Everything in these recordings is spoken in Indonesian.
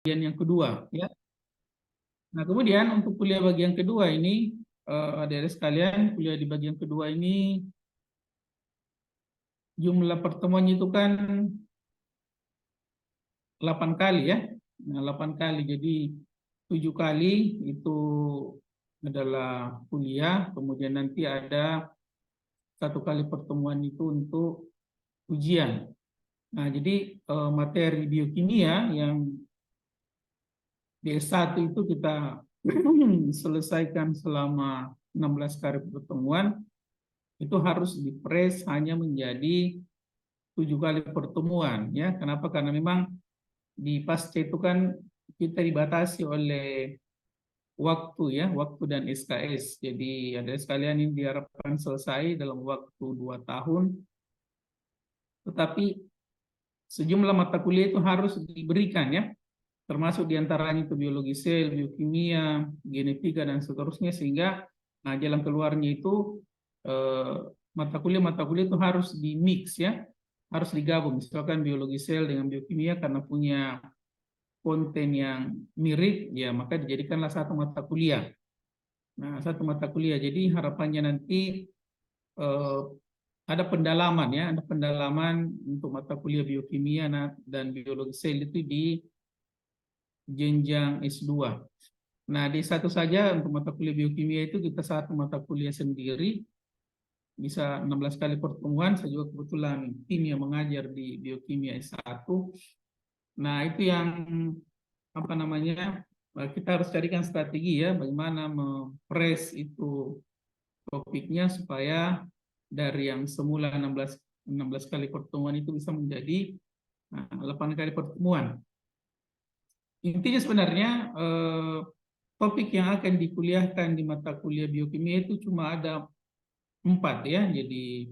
bagian yang kedua, ya. Nah, kemudian untuk kuliah bagian kedua ini, adik-adik sekalian, kuliah di bagian kedua ini jumlah pertemuannya itu kan 8 kali ya. Nah, 8 kali. Jadi 7 kali itu adalah kuliah, kemudian nanti ada 1 kali pertemuan itu untuk ujian. Nah, jadi materi biokimia yang di S1 itu kita selesaikan selama 16 kali pertemuan, itu harus dipres hanya menjadi 7 kali pertemuan, ya. Kenapa? Karena memang di pasca itu kan kita dibatasi oleh waktu, ya, waktu dan SKS. Jadi ada sekalian ini diharapkan selesai dalam waktu 2 tahun, tetapi sejumlah mata kuliah itu harus diberikan, ya, termasuk diantaranya itu biologi sel, biokimia, genetika dan seterusnya, sehingga jalan keluarnya itu mata kuliah itu harus di mix, ya, harus digabung. Misalkan biologi sel dengan biokimia karena punya konten yang mirip, ya, maka dijadikanlah satu mata kuliah. Nah, satu mata kuliah. Jadi harapannya nanti eh, ada pendalaman, ya, ada pendalaman untuk mata kuliah biokimia dan biologi sel itu di jenjang S2. Nah, di satu saja untuk mata kuliah biokimia itu kita satu mata kuliah sendiri, bisa 16 kali pertemuan. Saya juga kebetulan tim yang mengajar di biokimia S1. Nah, itu yang apa namanya, kita harus carikan strategi, ya, bagaimana mempres itu topiknya supaya dari yang semula 16 kali pertemuan itu bisa menjadi 8 kali pertemuan. Intinya sebenarnya topik yang akan dikuliahkan di mata kuliah biokimia itu cuma ada 4, ya. Jadi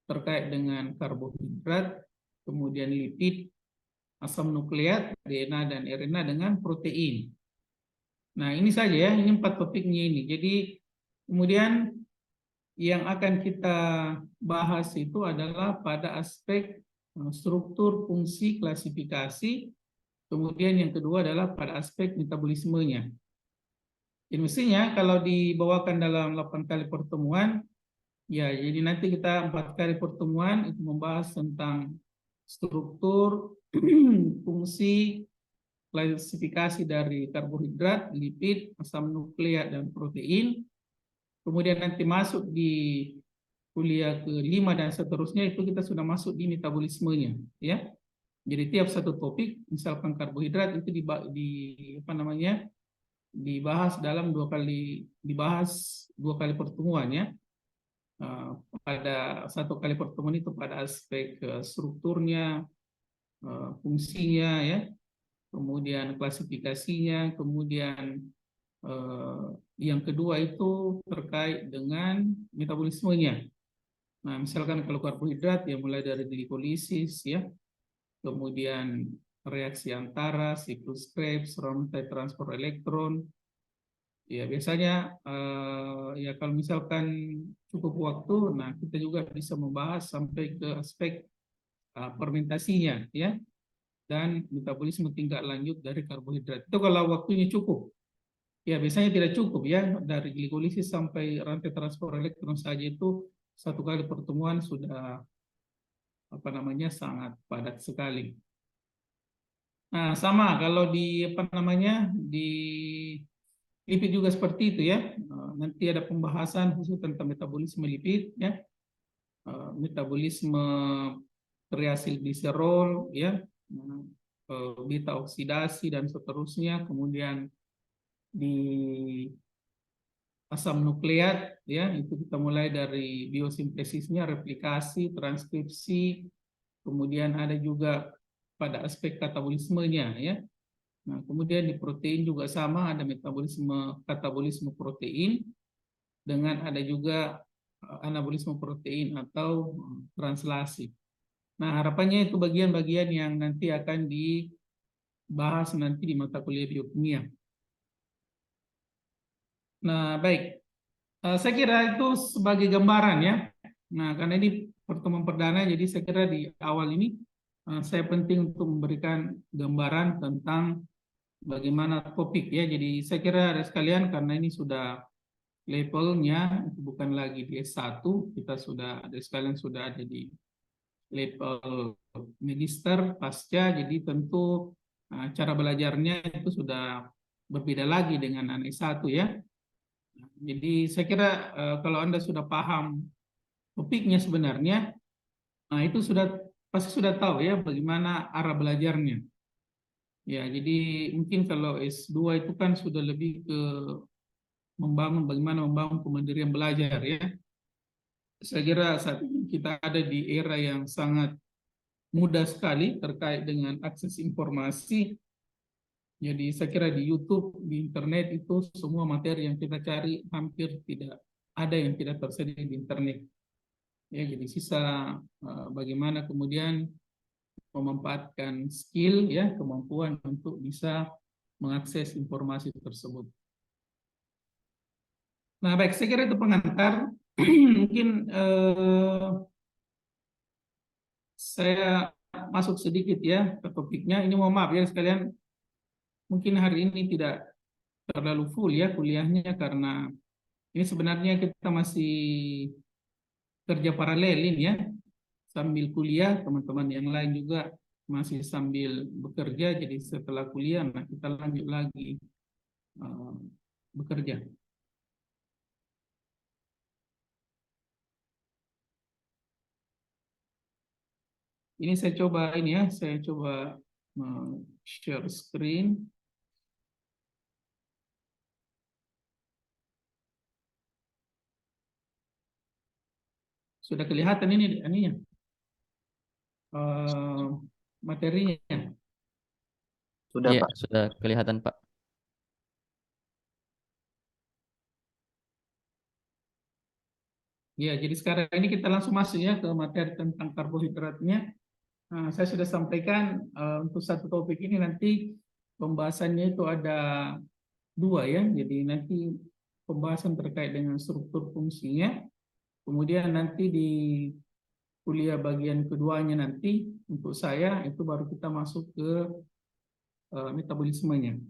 terkait dengan karbohidrat, kemudian lipid, asam nukleat, DNA dan RNA, dengan protein. Nah, ini saja, ya, ini 4 topiknya ini. Jadi kemudian yang akan kita bahas itu adalah pada aspek struktur, fungsi, klasifikasi. Kemudian yang kedua adalah pada aspek metabolismenya. Jadi mestinya kalau dibawakan dalam 8 kali pertemuan, ya, jadi nanti kita 4 kali pertemuan itu membahas tentang struktur, fungsi, klasifikasi dari karbohidrat, lipid, asam nukleat, dan protein. Kemudian nanti masuk di kuliah ke-5 dan seterusnya itu kita sudah masuk di metabolismenya, ya. Jadi tiap satu topik, misalkan karbohidrat itu dibahas dalam 2 kali pertemuan, ya. Pada 1 kali pertemuan itu pada aspek strukturnya, fungsinya, ya, kemudian klasifikasinya, kemudian yang kedua itu terkait dengan metabolismenya. Nah, misalkan kalau karbohidrat, ya, mulai dari glikolisis, ya, kemudian reaksi antara, siklus Krebs, rantai transport elektron. Ya, biasanya ya kalau misalkan cukup waktu, nah kita juga bisa membahas sampai ke aspek fermentasinya, ya, dan metabolisme tingkat lanjut dari karbohidrat. Itu kalau waktunya cukup. Ya, biasanya tidak cukup, ya, dari glikolisis sampai rantai transport elektron saja itu 1 kali pertemuan sudah sangat padat sekali. Nah, sama kalau di di lipid juga seperti itu, ya. Nanti ada pembahasan khusus tentang metabolisme lipid, ya, metabolisme triasil gliserol, ya, beta oksidasi dan seterusnya. Kemudian di asam nukleat, ya, itu kita mulai dari biosintesisnya, replikasi, transkripsi, kemudian ada juga pada aspek katabolismenya, ya. Nah, kemudian di protein juga sama, ada katabolisme protein, dengan ada juga anabolisme protein atau translasi. Nah, harapannya itu bagian-bagian yang nanti akan dibahas nanti di mata kuliah biokimia. Nah, baik. Saya kira itu sebagai gambaran, ya. Nah, karena ini pertemuan perdana, jadi saya kira di awal ini saya penting untuk memberikan gambaran tentang bagaimana topik ya. Jadi saya kira ada sekalian karena ini sudah levelnya itu bukan lagi di S1, kita sudah ada sekalian sudah ada di level magister pasca, jadi tentu cara belajarnya itu sudah berbeda lagi dengan anak S1 ya. Jadi saya kira kalau Anda sudah paham topiknya sebenarnya, nah itu sudah pasti sudah tahu ya bagaimana arah belajarnya. Ya, jadi mungkin kalau S2 itu kan sudah lebih ke bagaimana membangun kemandirian belajar ya. Saya kira saat ini kita ada di era yang sangat mudah sekali terkait dengan akses informasi. Jadi saya kira di YouTube, di internet itu semua materi yang kita cari hampir tidak ada yang tidak tersedia di internet. Ya, jadi sisa bagaimana kemudian memanfaatkan skill ya, kemampuan untuk bisa mengakses informasi tersebut. Nah, baik, saya kira itu pengantar. Mungkin saya masuk sedikit ya ke topiknya. Ini mohon maaf ya sekalian, mungkin hari ini tidak terlalu full ya kuliahnya karena ini sebenarnya kita masih kerja paralel ini ya, sambil kuliah, teman-teman yang lain juga masih sambil bekerja, jadi setelah kuliah nah kita lanjut lagi bekerja. Ini saya coba ini ya, saya coba share screen. Sudah kelihatan ini ya, materinya. Sudah, Iya, Pak. sudah kelihatan, Pak. Ya, jadi sekarang ini kita langsung masuk ya ke materi tentang karbohidratnya. Nah, saya sudah sampaikan untuk satu topik ini nanti pembahasannya itu ada dua ya. Jadi nanti pembahasan terkait dengan struktur fungsinya. Kemudian nanti di kuliah bagian keduanya nanti untuk saya itu baru kita masuk ke metabolismenya.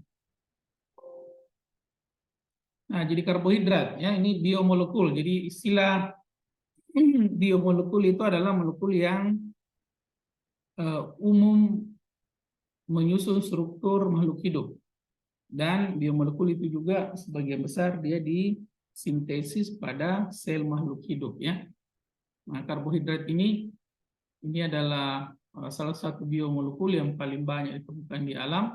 Nah, jadi karbohidrat ya ini biomolekul. Jadi istilah biomolekul itu adalah molekul yang umum menyusun struktur makhluk hidup. Dan biomolekul itu juga sebagian besar dia disintesis pada sel makhluk hidup ya. Nah, karbohidrat ini adalah salah satu biomolekul yang paling banyak ditemukan di alam.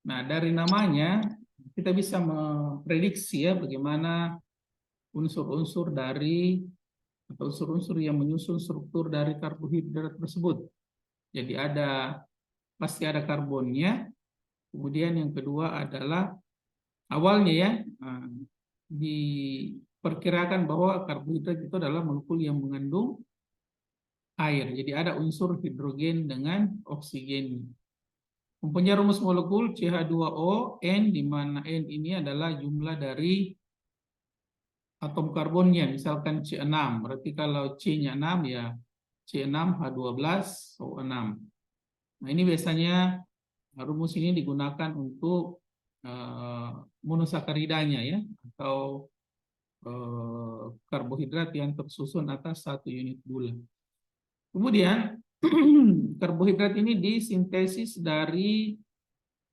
Nah, dari namanya kita bisa memprediksi ya bagaimana unsur-unsur dari atau unsur-unsur yang menyusun struktur dari karbohidrat tersebut. Jadi pasti ada karbonnya. Kemudian yang kedua adalah awalnya ya diperkirakan bahwa karbohidrat itu adalah molekul yang mengandung air. Jadi ada unsur hidrogen dengan oksigen. Mempunyai rumus molekul CH2O N, di mana N ini adalah jumlah dari atom karbonnya. Misalkan C6, berarti kalau C-nya 6 ya C6H12O6. Nah, ini biasanya rumus ini digunakan untuk monosakaridanya ya, atau karbohidrat yang tersusun atas satu unit gula. Kemudian karbohidrat ini disintesis dari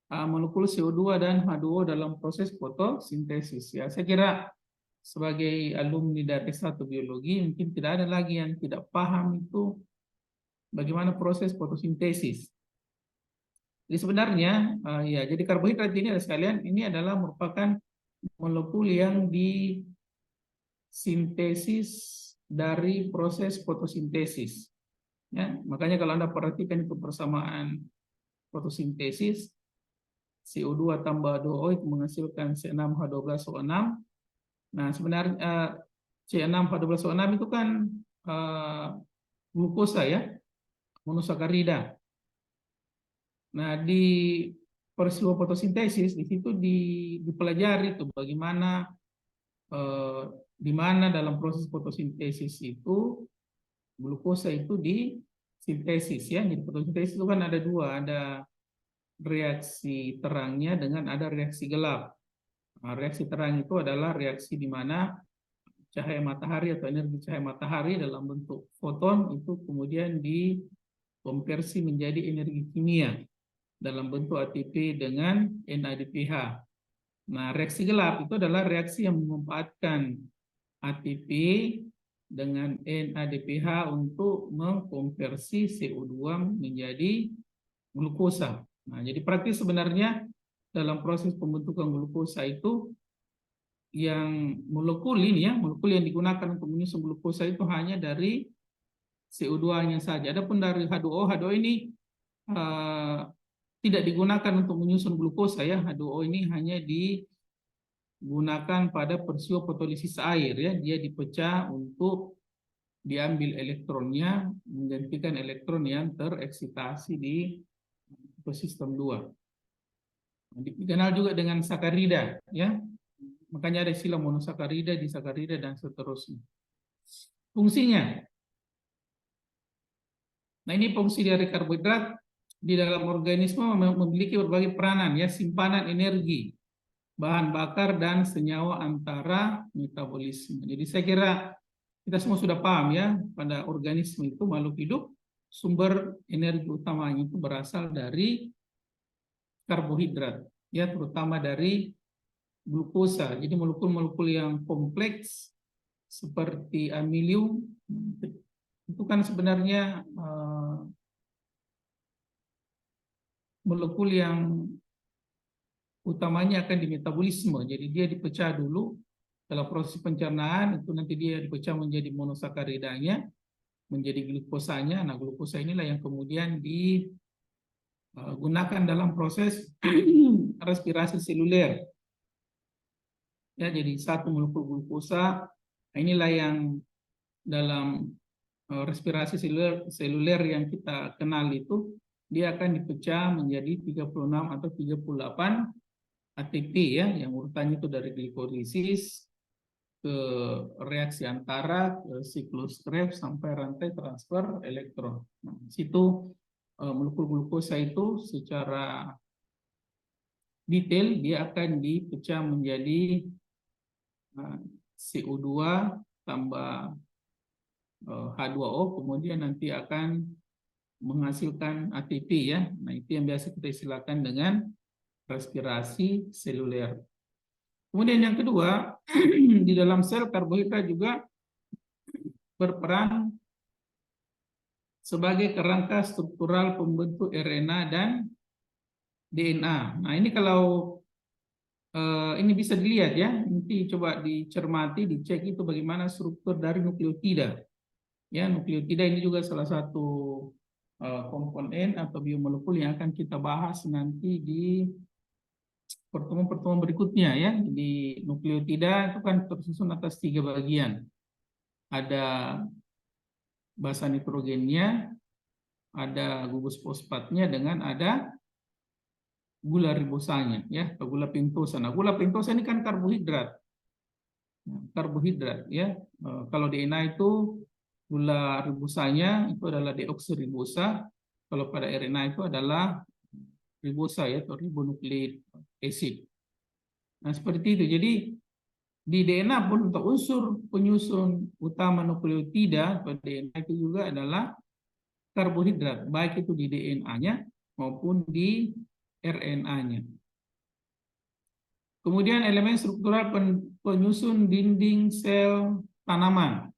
molekul CO2 dan H2O dalam proses fotosintesis. Ya, saya kira sebagai alumni dari S1 biologi mungkin tidak ada lagi yang tidak paham itu bagaimana proses fotosintesis. Jadi sebenarnya ya, jadi karbohidrat ini ada sekalian, ini adalah merupakan molekul yang disintesis dari proses fotosintesis. Ya, makanya kalau Anda perhatikan itu persamaan fotosintesis, CO2 tambah 2O itu menghasilkan C6H12O6. Nah, sebenarnya C6H12O6 itu kan glukosa ya, monosakarida. Nah, di peristiwa fotosintesis di situ dipelajari itu bagaimana di mana dalam proses fotosintesis itu glukosa itu disintesis ya. Jadi fotosintesis itu kan ada dua, ada reaksi terangnya dengan ada reaksi gelap. Nah, reaksi terang itu adalah reaksi di mana cahaya matahari atau energi cahaya matahari dalam bentuk foton itu kemudian dikonversi menjadi energi kimia dalam bentuk ATP dengan NADPH. Nah, reaksi gelap itu adalah reaksi yang memanfaatkan ATP dengan NADPH untuk mengkonversi CO2 menjadi glukosa. Nah, jadi praktis sebenarnya dalam proses pembentukan glukosa itu yang molekul ini ya, molekul yang digunakan untuk menyusun glukosa itu hanya dari CO2-nya saja. Adapun dari H2O, H2O ini tidak digunakan untuk menyusun glukosa ya. H2O ini hanya digunakan pada peristiwa fotolisis air ya. Dia dipecah untuk diambil elektronnya menggantikan elektron yang tereksitasi di ekosistem 2. Dikenal juga dengan sakarida ya. Makanya ada istilah monosakarida, disakarida dan seterusnya. Fungsinya. Nah, ini fungsi dari karbohidrat di dalam organisme memiliki berbagai peranan ya, simpanan energi, bahan bakar dan senyawa antara metabolisme. Jadi saya kira kita semua sudah paham ya, pada organisme itu makhluk hidup sumber energi utamanya itu berasal dari karbohidrat ya, terutama dari glukosa. Jadi molekul-molekul yang kompleks seperti amilium itu kan sebenarnya molekul yang utamanya akan di metabolisme. Jadi dia dipecah dulu dalam proses pencernaan, itu nanti dia dipecah menjadi monosakaridanya, menjadi glukosanya. Nah, glukosa inilah yang kemudian digunakan dalam proses respirasi seluler. Ya, jadi satu molekul glukosa, nah inilah yang dalam respirasi seluler yang kita kenal itu, dia akan dipecah menjadi 36 atau 38 ATP ya, yang urutannya itu dari glikolisis ke reaksi antara, ke siklus Krebs sampai rantai transfer elektron. Nah, di situ molekul glukosa itu secara detail dia akan dipecah menjadi CO2 tambah H2O, kemudian nanti akan menghasilkan ATP ya. Nah, itu yang biasa kita istilahkan dengan respirasi seluler. Kemudian yang kedua, di dalam sel karbohidrat juga berperan sebagai kerangka struktural pembentuk RNA dan DNA. Nah, ini kalau ini bisa dilihat ya, nanti coba dicermati, dicek itu bagaimana struktur dari nukleotida. Ya, nukleotida ini juga salah satu komponen atau biomolekul yang akan kita bahas nanti di pertemuan-pertemuan berikutnya ya. Di nukleotida itu kan tersusun atas 3 bagian. Ada basa nitrogennya, ada gugus fosfatnya, dengan ada gula ribosanya ya, atau gula pentosa. Nah, gula pentosa ini kan karbohidrat. Karbohidrat ya. Kalau DNA itu gula ribosanya itu adalah deoksiribosa. Kalau pada RNA itu adalah ribosa ya, atau ribonucleic acid. Nah, seperti itu. Jadi di DNA pun untuk unsur penyusun utama nukleotida atau DNA itu juga adalah karbohidrat, baik itu di DNA-nya maupun di RNA-nya. Kemudian elemen struktural penyusun dinding sel tanaman.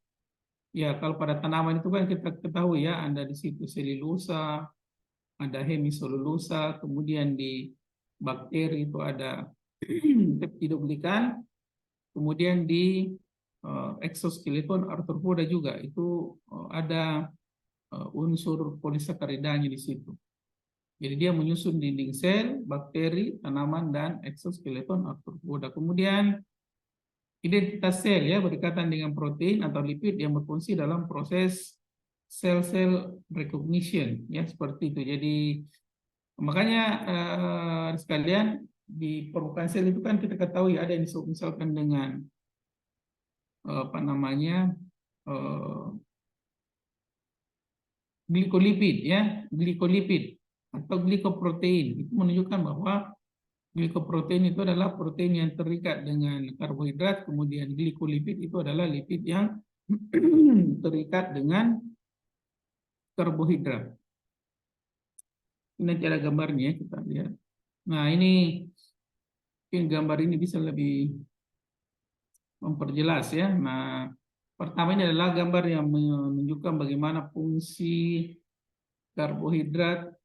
Ya, kalau pada tanaman itu kan kita ketahui ya, ada di situ selulosa, ada hemiselulosa, kemudian di bakteri itu ada peptidoglikan, kemudian di exoskeleton arthropoda juga itu ada unsur polisakaridanya di situ. Jadi dia menyusun dinding sel, bakteri, tanaman, dan exoskeleton arthropoda. Kemudian identitas sel ya berkaitan dengan protein atau lipid yang berfungsi dalam proses sel-sel recognition ya, seperti itu. Jadi makanya sekalian di permukaan sel itu kan kita ketahui ada yang misalkan dengan apa namanya glikolipid ya, glikolipid. atau glikoprotein. Itu menunjukkan bahwa glikoprotein itu adalah protein yang terikat dengan karbohidrat, kemudian glikolipid itu adalah lipid yang terikat dengan karbohidrat. Ini nanti ada gambarnya, kita lihat. Nah, ini mungkin gambar ini bisa lebih memperjelas ya. Nah, pertama ini adalah gambar yang menunjukkan bagaimana fungsi karbohidrat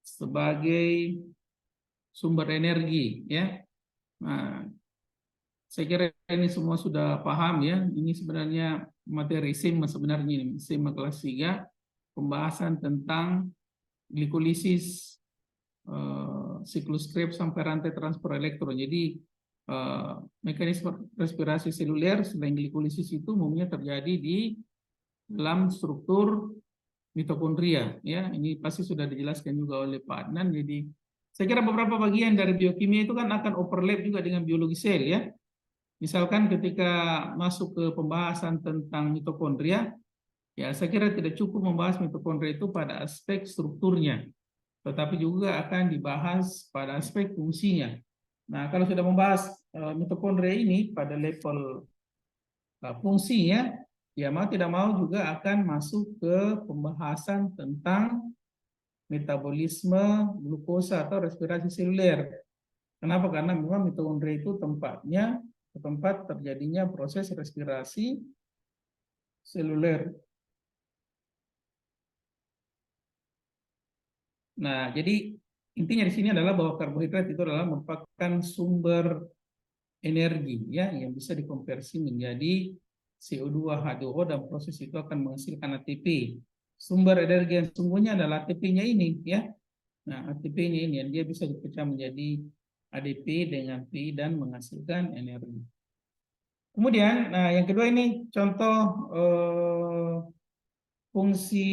sebagai sumber energi ya. Nah, saya kira ini semua sudah paham ya. Ini sebenarnya materi SIM sebenarnya ini SIM kelas 3 pembahasan tentang glikolisis siklus Krebs sampai rantai transfer elektron. Jadi mekanisme respirasi seluler selain glikolisis itu umumnya terjadi di dalam struktur mitokondria ya. Ini pasti sudah dijelaskan juga oleh Pak Adnan. Jadi saya kira beberapa bagian dari biokimia itu kan akan overlap juga dengan biologi sel ya. Misalkan ketika masuk ke pembahasan tentang mitokondria, ya saya kira tidak cukup membahas mitokondria itu pada aspek strukturnya, tetapi juga akan dibahas pada aspek fungsinya. Nah, kalau sudah membahas mitokondria ini pada level fungsinya, ya mau tidak mau juga akan masuk ke pembahasan tentang metabolisme glukosa atau respirasi seluler. Kenapa? Karena memang mitokondria itu tempatnya tempat terjadinya proses respirasi seluler. Nah, jadi intinya di sini adalah bahwa karbohidrat itu adalah merupakan sumber energi ya yang bisa dikonversi menjadi CO2 H2O dan proses itu akan menghasilkan ATP. Sumber energi yang sungguhnya adalah ATP-nya ini ya. Nah, ATP-nya ini dia bisa dipecah menjadi ADP dengan P dan menghasilkan energi. Kemudian, nah yang kedua ini contoh fungsi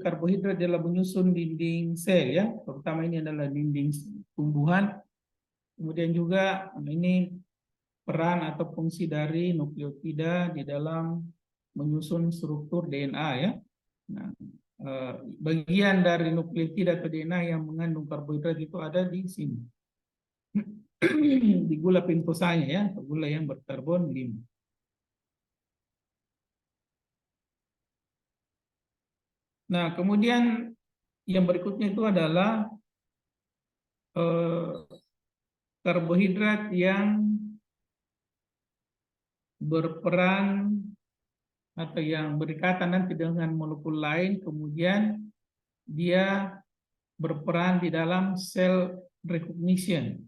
karbohidrat dalam menyusun dinding sel ya, terutama ini adalah dinding tumbuhan. Kemudian juga ini peran atau fungsi dari nukleotida di dalam menyusun struktur DNA ya. Nah, bagian dari nukleotida atau DNA yang mengandung karbohidrat itu ada di sini. Di gula pentosanya ya, gula yang berkarbon 5. Nah, kemudian yang berikutnya itu adalah karbohidrat yang berperan atau yang berikatan nanti dengan molekul lain, kemudian dia berperan di dalam cell recognition.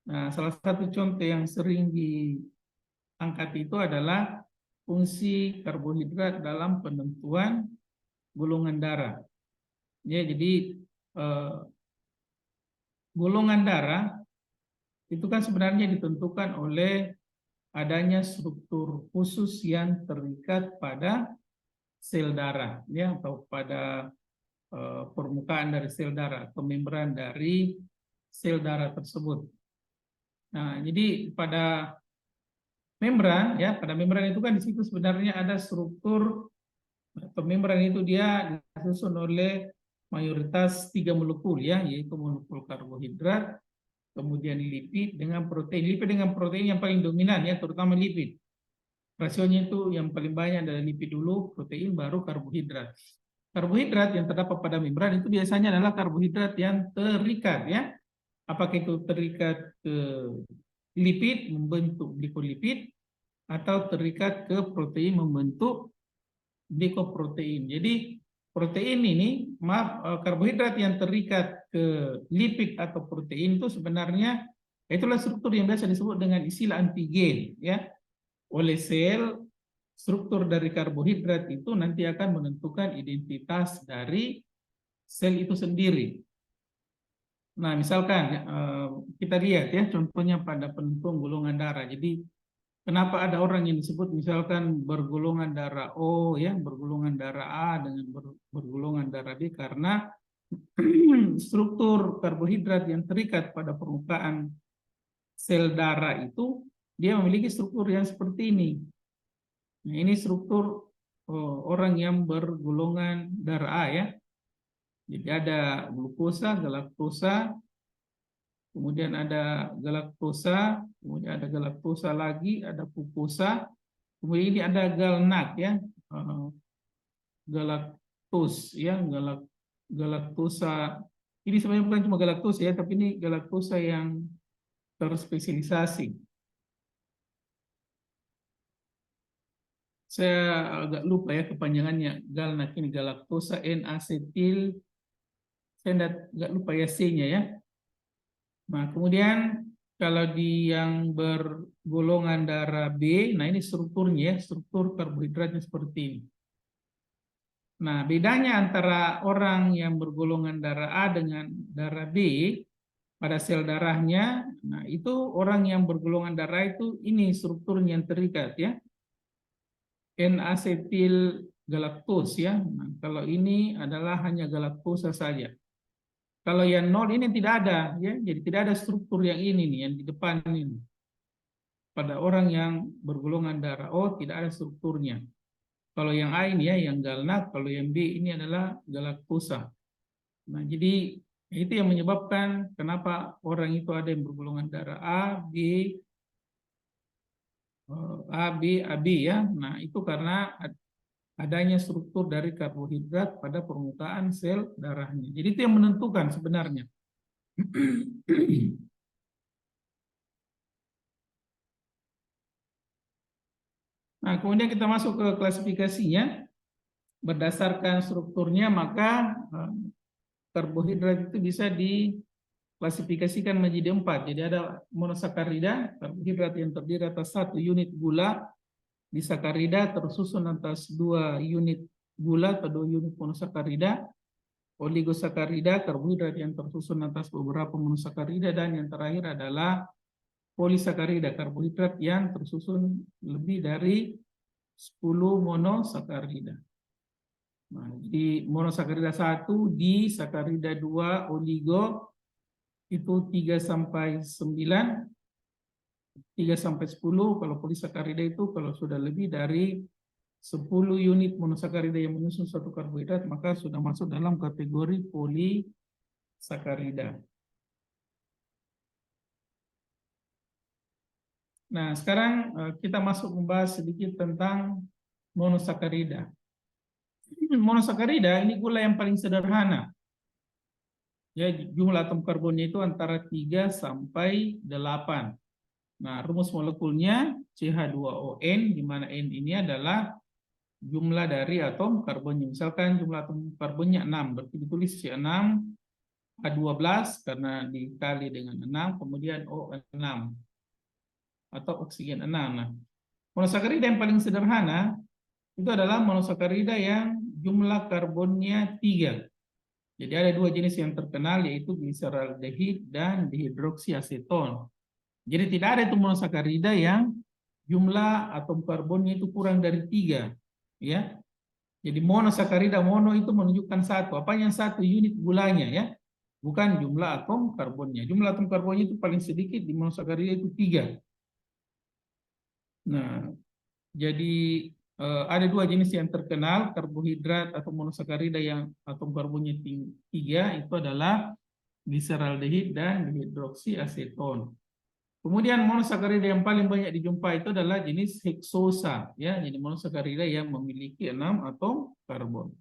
Nah, salah satu contoh yang sering diangkat itu adalah fungsi karbohidrat dalam penentuan golongan darah. Ya, jadi golongan darah itu kan sebenarnya ditentukan oleh adanya struktur khusus yang terikat pada sel darah, ya, atau pada permukaan dari sel darah atau membran dari sel darah tersebut. Nah, jadi pada membran, ya, pada membran itu kan di situ sebenarnya ada struktur atau membran itu dia disusun oleh mayoritas 3 molekul, ya, yaitu molekul karbohidrat, kemudian lipid dengan protein. Lipid dengan protein yang paling dominan ya, terutama lipid. Rasionya itu yang paling banyak adalah lipid dulu, protein baru karbohidrat. Karbohidrat yang terdapat pada membran itu biasanya adalah karbohidrat yang terikat ya. Apakah itu terikat ke lipid membentuk glikolipid atau terikat ke protein membentuk glikoprotein. Jadi protein ini, karbohidrat yang terikat ke lipid atau protein itu sebenarnya itulah struktur yang biasa disebut dengan istilah antigen ya. Oleh sel, struktur dari karbohidrat itu nanti akan menentukan identitas dari sel itu sendiri. Nah, misalkan kita lihat ya contohnya pada penentuan golongan darah. Jadi kenapa ada orang yang disebut misalkan bergolongan darah O ya, bergolongan darah A dengan bergolongan darah B, karena struktur karbohidrat yang terikat pada permukaan sel darah itu dia memiliki struktur yang seperti ini. Nah, ini struktur orang yang bergolongan darah A ya. Jadi ada glukosa, galaktosa, kemudian ada galaktosa, kemudian ada galaktosa lagi, ada fukosa, kemudian ini ada galnak ya, eh, galaktos ya, galaktosa. Ini sebenarnya bukan cuma galaktosa ya, tapi ini galaktosa yang terspesialisasi. Saya agak lupa ya kepanjangannya, galnak ini galaktosa N-asetil, saya nggak lupa ya C-nya ya. Nah, kemudian kalau di yang bergolongan darah B, nah ini strukturnya ya, struktur karbohidratnya seperti ini. Nah, bedanya antara orang yang bergolongan darah A dengan darah B pada sel darahnya, nah itu orang yang bergolongan darah itu ini strukturnya yang terikat ya, N-asetil galaktos ya. Nah, kalau ini adalah hanya galaktosa saja. Kalau yang nol ini tidak ada ya, jadi tidak ada struktur yang ini nih, yang di depan ini. Pada orang yang bergolongan darah O tidak ada strukturnya. Kalau yang A ini ya, yang galnak, kalau yang B ini adalah galaktosa. Nah, jadi itu yang menyebabkan kenapa orang itu ada yang bergolongan darah A, B, AB, AB ya. Nah, itu karena adanya struktur dari karbohidrat pada permukaan sel darahnya. Jadi itu yang menentukan sebenarnya. Nah, kemudian kita masuk ke klasifikasinya. Berdasarkan strukturnya, maka karbohidrat itu bisa diklasifikasikan menjadi 4. Jadi ada monosakarida, karbohidrat yang terdiri atas 1 unit gula, disakarida tersusun atas 2 unit gula atau 2 unit monosakarida, oligosakarida, karbohidrat yang tersusun atas beberapa monosakarida, dan yang terakhir adalah polisakarida, karbohidrat yang tersusun lebih dari 10 monosakarida. Nah, di monosakarida 1, di sakarida 2, oligo itu 3 sampai 9, 3 sampai 10. Kalau polisakarida itu kalau sudah lebih dari 10 unit monosakarida yang menyusun suatu karbohidrat, maka sudah masuk dalam kategori polisakarida. Nah, sekarang kita masuk membahas sedikit tentang monosakarida. Monosakarida ini gula yang paling sederhana. Ya, jumlah atom karbonnya itu antara 3 sampai 8. Nah, rumus molekulnya CH2ON, di mana N ini adalah jumlah dari atom karbonnya. Misalkan jumlah atom karbonnya 6, berarti ditulis C6, H12 karena dikali dengan 6, kemudian O6 atau oksigen 6. Nah, monosakarida yang paling sederhana itu adalah monosakarida yang jumlah karbonnya 3. Jadi ada 2 jenis yang terkenal, yaitu gliserdehid dan dihidroksiaseton. Jadi tidak ada itu monosakarida yang jumlah atom karbonnya itu kurang dari 3. Ya. Jadi monosakarida, mono itu menunjukkan 1. Apanya 1? Unit gulanya ya. Bukan jumlah atom karbonnya. Jumlah atom karbonnya itu paling sedikit di monosakarida itu 3. Nah, jadi ada 2 jenis yang terkenal karbohidrat atau monosakarida yang atom karbonnya 3, itu adalah gliserdehid dan dihidroksiaseton. Kemudian monosakarida yang paling banyak dijumpai itu adalah jenis heksosa ya, jadi monosakarida yang memiliki 6 atom karbon.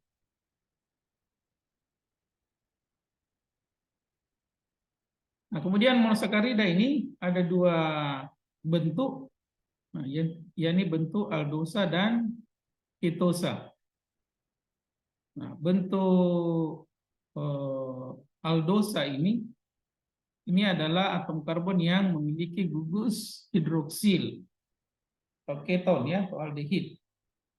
Nah, kemudian monosakarida ini ada 2 bentuk. Nah, yakni bentuk aldosa dan ketosa. Nah, bentuk aldosa ini adalah atom karbon yang memiliki gugus hidroksil atau keton ya, atau aldehid.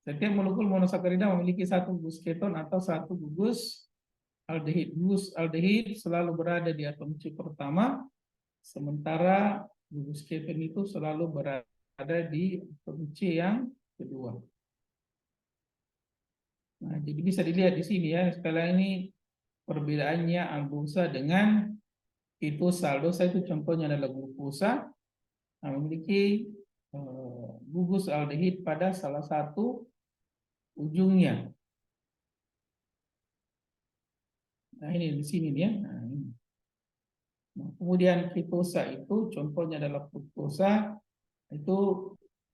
Setiap molekul monosakarida memiliki 1 gugus keton atau 1 gugus aldehid. Gugus aldehid selalu berada di atom C pertama, sementara gugus keton itu selalu berada di atom C yang kedua. Nah, jadi bisa dilihat di sini ya, sekali ini perbedaannya aldosa dengan ketosa. Aldosa itu contohnya adalah glukosa, memiliki gugus aldehid pada salah satu ujungnya. Nah, ini di sini nih ya. Nah, ini. Nah, kemudian ketosa itu contohnya adalah fruktosa, itu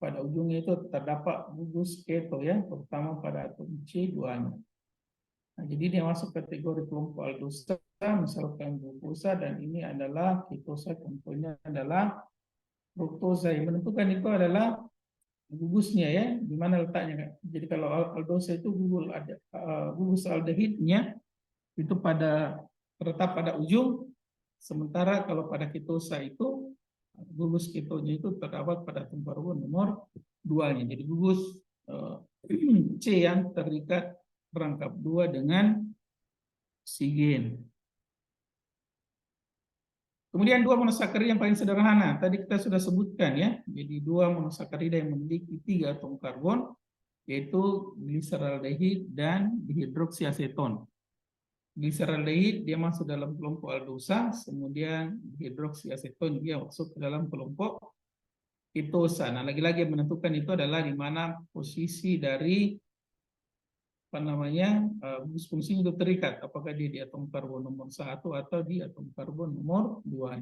pada ujungnya itu terdapat gugus keto ya, terutama pada atom C2-nya. Nah, jadi dia masuk kategori kelompok aldosa, misalkan glukosa, dan ini adalah ketosa, contohnya adalah fruktosa. Yang menentukan itu adalah gugusnya ya, di mana letaknya Kak. Jadi kalau aldosa itu gugus aldehidnya itu terletak pada ujung, sementara kalau pada ketosa itu gugus ketonya itu terdapat pada atom karbon nomor 2-nya. Jadi gugus C yang terikat perangkap 2 dengan oksigen. Kemudian dua monosakarida yang paling sederhana, tadi kita sudah sebutkan ya. Jadi dua monosakarida yang memiliki 3 atom karbon, yaitu gliseraldehid dan dihidroksiaseton. Gliseraldehid dia masuk dalam kelompok aldosa, kemudian dihidroksiaseton dia masuk ke dalam kelompok ketosa. Nah, lagi-lagi yang menentukan itu adalah di mana posisi dari gugus fungsi itu terikat, apakah dia di atom karbon nomor 1 atau di atom karbon nomor 2.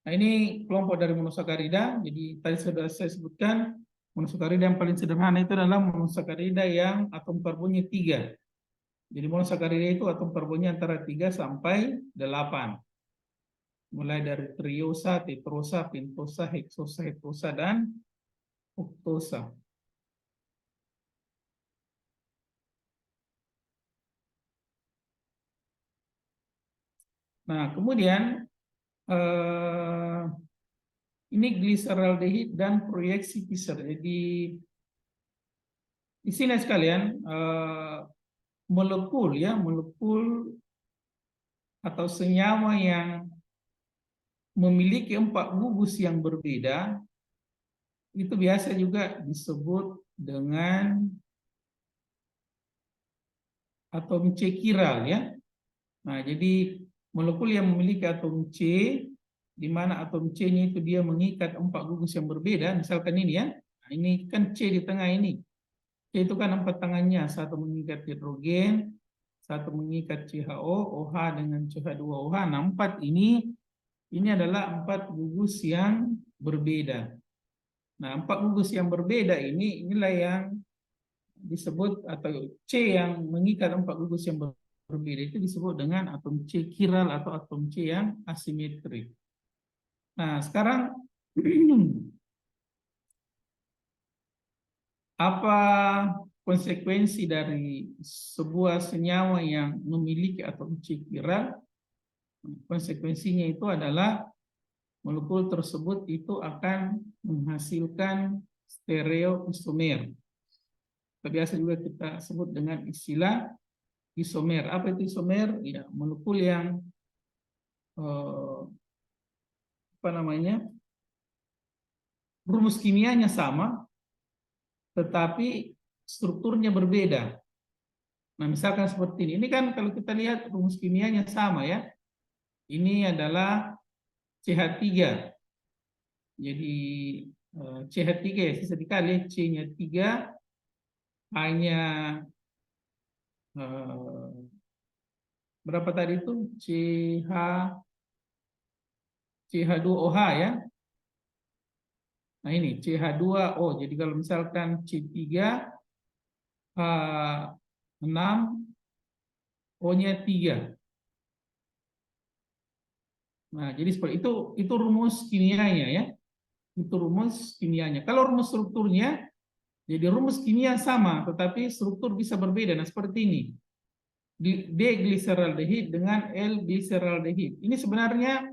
Nah, ini kelompok dari monosakarida. Jadi tadi sudah saya sebutkan, monosakarida yang paling sederhana itu adalah monosakarida yang atom karbonnya 3. Jadi monosakarida itu atom karbonnya antara 3 sampai 8. Mulai dari triosa, tetrosa, pentosa, heksosa, hektosa, dan oktosa. Nah, kemudian ini gliseraldehid dan proyeksi Fischer. Jadi di sini sekalian molekul atau senyawa yang memiliki 4 gugus yang berbeda itu biasa juga disebut dengan atom C chiral ya. Nah, jadi molekul yang memiliki atom C, di mana atom C-nya itu dia mengikat 4 gugus yang berbeda, misalkan ini ya. Nah, ini kan C di tengah ini. C itu kan 4 tangannya, satu mengikat hidrogen, satu mengikat CHO, OH dengan CH2OH. Nah, 4 ini adalah 4 gugus yang berbeda. Nah, 4 gugus yang berbeda inilah yang disebut, atau C yang mengikat 4 gugus yang berbeda itu disebut dengan atom C chiral atau atom C yang asimetrik. Nah, sekarang apa konsekuensi dari sebuah senyawa yang memiliki atom C chiral? Konsekuensinya itu adalah molekul tersebut itu akan menghasilkan stereoisomer. Biasa juga kita sebut dengan istilah isomer. Apa itu isomer? Ya, molekul yang rumus kimianya sama, tetapi strukturnya berbeda. Nah, misalkan seperti ini. Ini kan kalau kita lihat rumus kimianya sama ya. Ini adalah CH3. Jadi CH3 ya, sisa dikali C-nya 3, hanya berapa tadi itu? CH2OH ya. Nah, ini CH2O. Jadi kalau misalkan C3 H6 O-nya 3. Nah, jadi seperti itu rumus kimianya ya. Itu rumus kimianya. Kalau rumus strukturnya, jadi rumus kimia sama, tetapi struktur bisa berbeda. Nah, seperti ini. D-gliseraldehid dengan L-gliseraldehid. Ini sebenarnya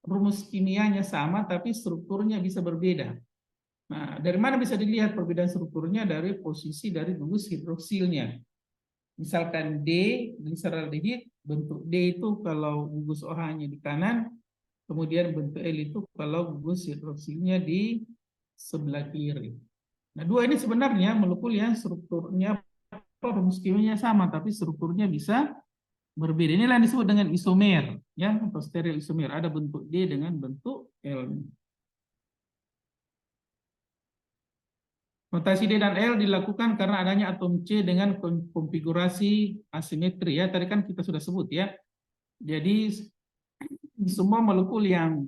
rumus kimianya sama, tapi strukturnya bisa berbeda. Nah, dari mana bisa dilihat perbedaan strukturnya? Dari posisi dari gugus hidroksilnya. Misalkan D, gliseraldehid, bentuk D itu kalau gugus OH-nya di kanan, kemudian bentuk L itu kalau gugus hidroksilnya di sebelah kiri. Nah, dua ini sebenarnya molekul yang strukturnya rumus kimianya sama, tapi strukturnya bisa berbeda. Inilah yang disebut dengan isomer, ya, atau stereoisomer. Ada bentuk D dengan bentuk L. Notasi D dan L dilakukan karena adanya atom C dengan konfigurasi asimetri ya. Tadi kan kita sudah sebut ya. Jadi semua molekul yang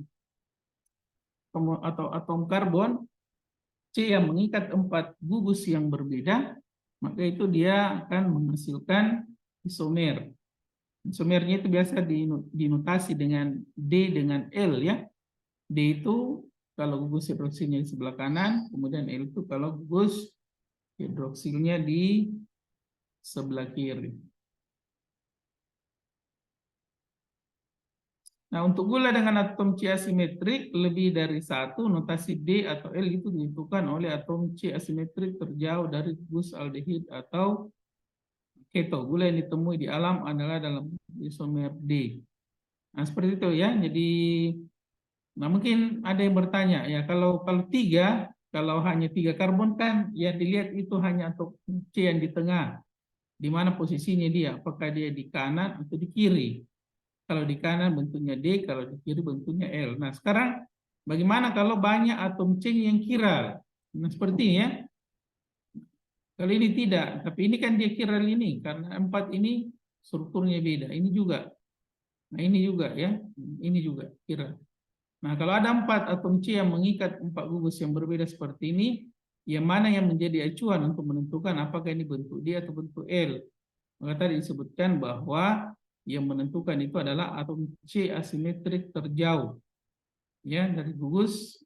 atau atom karbon C yang mengikat 4 gugus yang berbeda, maka itu dia akan menghasilkan isomer. Isomernya itu biasa dinotasi dengan D dengan L ya. D itu kalau gugus hidroksilnya di sebelah kanan, kemudian L itu kalau gugus hidroksilnya di sebelah kiri. Nah, untuk gula dengan atom C asimetrik lebih dari 1, notasi D atau L itu ditentukan oleh atom C asimetrik terjauh dari gugus aldehid atau keto. Gula yang ditemui di alam adalah dalam isomer D. Nah, seperti itu ya. Jadi, nah mungkin ada yang bertanya ya, kalau 3, kalau hanya 3 karbon kan, ya dilihat itu hanya atom C yang di tengah. Di mana posisinya dia? Apakah dia di kanan atau di kiri? Kalau di kanan bentuknya D, kalau di kiri bentuknya L. Nah, sekarang bagaimana kalau banyak atom C yang kiral? Nah, seperti ini ya. Kalau ini tidak, tapi ini kan dia kiral ini, karena 4 ini strukturnya beda. Ini juga. Nah, ini juga ya. Ini juga kiral. Nah, kalau ada 4 atom C yang mengikat 4 gugus yang berbeda seperti ini, yang mana yang menjadi acuan untuk menentukan apakah ini bentuk D atau bentuk L? Maka tadi disebutkan bahwa yang menentukan itu adalah atom C asimetrik terjauh ya dari gugus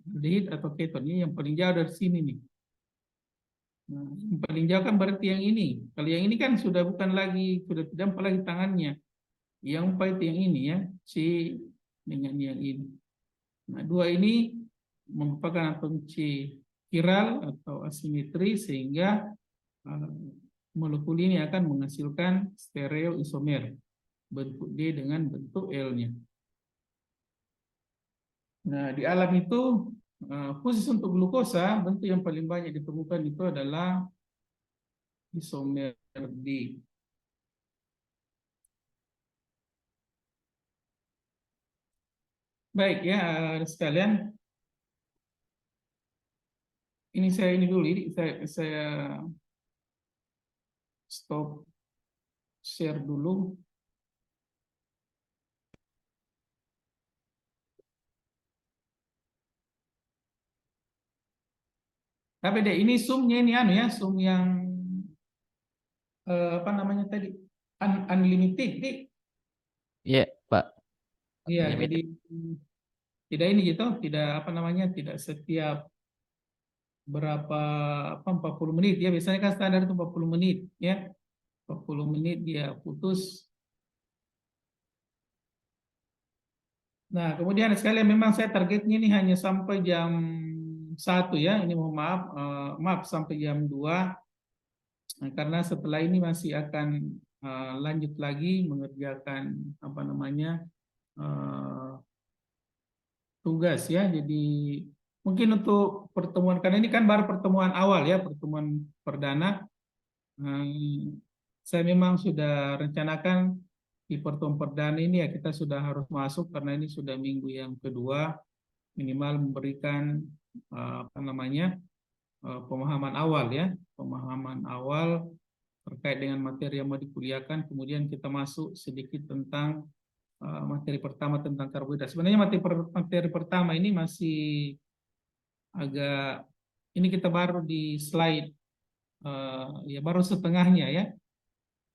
aldehid atau keton. Ini yang paling jauh dari sini nih. Nah, yang paling jauh kan berarti yang ini. Kalau yang ini kan sudah bukan lagi, sudah tidak lagi tangannya. Yang 4 itu yang ini ya, C dengan yang ini. Nah, 2 ini merupakan atom C kiral atau asimetri sehingga molekul ini akan menghasilkan stereoisomer bentuk D dengan bentuk L-nya. Nah, di alam itu khusus untuk glukosa, bentuk yang paling banyak ditemukan itu adalah isomer D. Baik ya, sekalian. Ini saya ini dulu, ini saya stop share dulu. Tapi deh, ini zoom-nya ini anu ya, zoom yang apa namanya tadi? Unlimited, Dik. Iya, Pak. Iya, Unlimited. jadi tidak ini gitu, tidak apa namanya, tidak setiap berapa apa 40 menit ya, biasanya kan standar itu 40 menit ya. 40 menit dia putus. Nah, kemudian sekalian memang saya targetnya ini hanya sampai jam 1 ya. Ini mohon maaf, maaf sampai jam 2. Nah, karena setelah ini masih akan lanjut lagi mengerjakan apa namanya tugas ya. Jadi mungkin untuk pertemuan, karena ini kan baru pertemuan awal ya, pertemuan perdana. Saya memang sudah rencanakan di pertemuan perdana ini ya kita sudah harus masuk karena ini sudah minggu yang kedua, minimal memberikan apa namanya pemahaman awal ya, pemahaman awal terkait dengan materi yang mau dikuliahkan. Kemudian kita masuk sedikit tentang materi pertama tentang karbohidrat. Sebenarnya materi pertama ini masih agak, ini kita baru di slide ya baru setengahnya ya.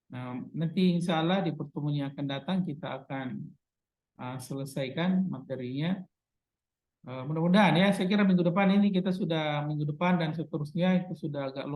Nah, nanti insya Allah di pertemuan yang akan datang kita akan selesaikan materinya. Mudah-mudahan ya, saya kira minggu depan ini kita sudah, minggu depan dan seterusnya itu sudah agak